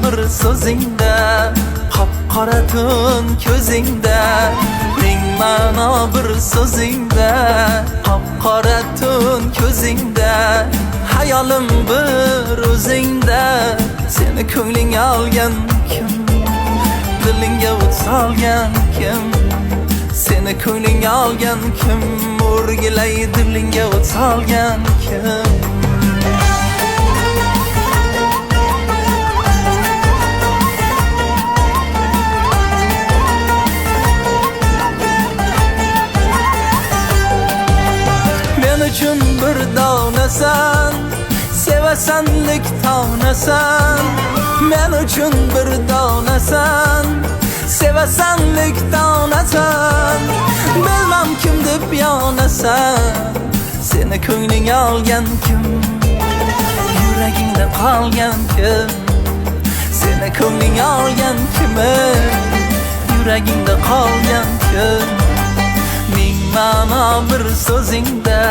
bir so'zingda, qop-qora tun ko'zingda, ming ma'no bir so'zingda, qop-qora tun ko'zingda, hayolim bir o'zingda. Seni ko'nglinga olgan kim? Dilingga o't solgan kim? Seni ko'nglinga olgan kim? O'rgilay dilingga o't solgan kim? Men uchun bir donasan, sevasanlik tonasan. Men uchun bir donasan, sevasanlik donasan. Bilmam kim deb yonasan. Seni ko'nglinga olgan kim? Yuragingda qolgan kim? Seni ko'nglinga olgan kim? Yuragingda qolgan kim? Ming ma'no bir so'zingda,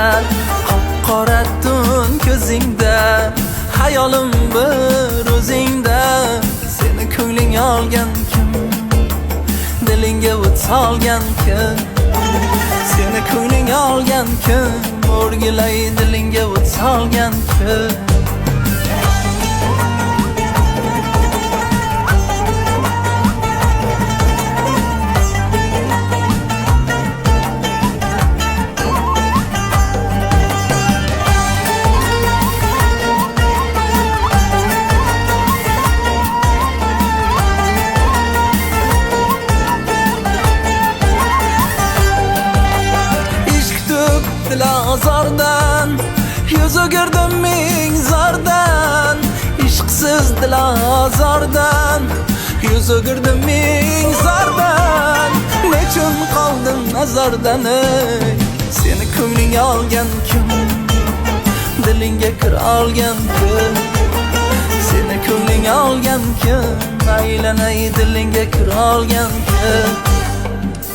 qop-qora tun ko'zingda, hayolim bir o'zingda. Seni ko'nglinga olgan kim? Dilingga o't solgan kim? Seni ko'nglinga olgan kim? O'rgilay dilingga o't solgan kim? Dilozordan yuz o'girdim ming zordan. Ishqsiz dilozordan yuz o'girdim ming zordan. Nechun qoldim nazardan? Seni ko'nglinga olgan kim? Dilingga kir olgan kim? Seni ko'nglinga olgan kim? Aylanay dilingga kir olgan kim?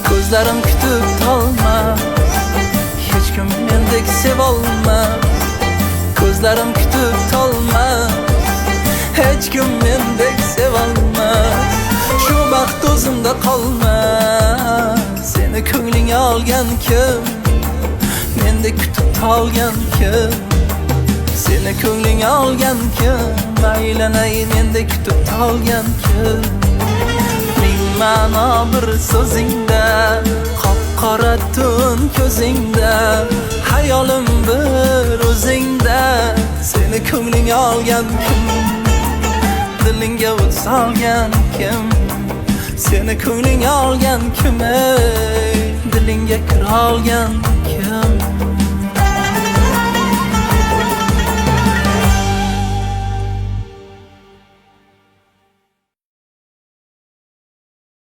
Ko'zlarim kutib tolmas, hech kim mendek sevolmas. Ko'zlarim kutib tolmas, hech kim mendek sevolmas. Shu baxt o'zimda qolmas. Seni ko'nglinga olgan kim? Mendek kutib tolgan kim? Seni ko'nglinga olgan kim? Aylanay mendek kutib tolgan kim? Ming ma'no bir so'zingda, qop-qora tun ko'zingda, hayolim bir o'zingda. Seni ko'nglinga olgan kim? Dilingga o't solgan kim? Seni ko'nglinga olgan kim? Dilingga kir olgan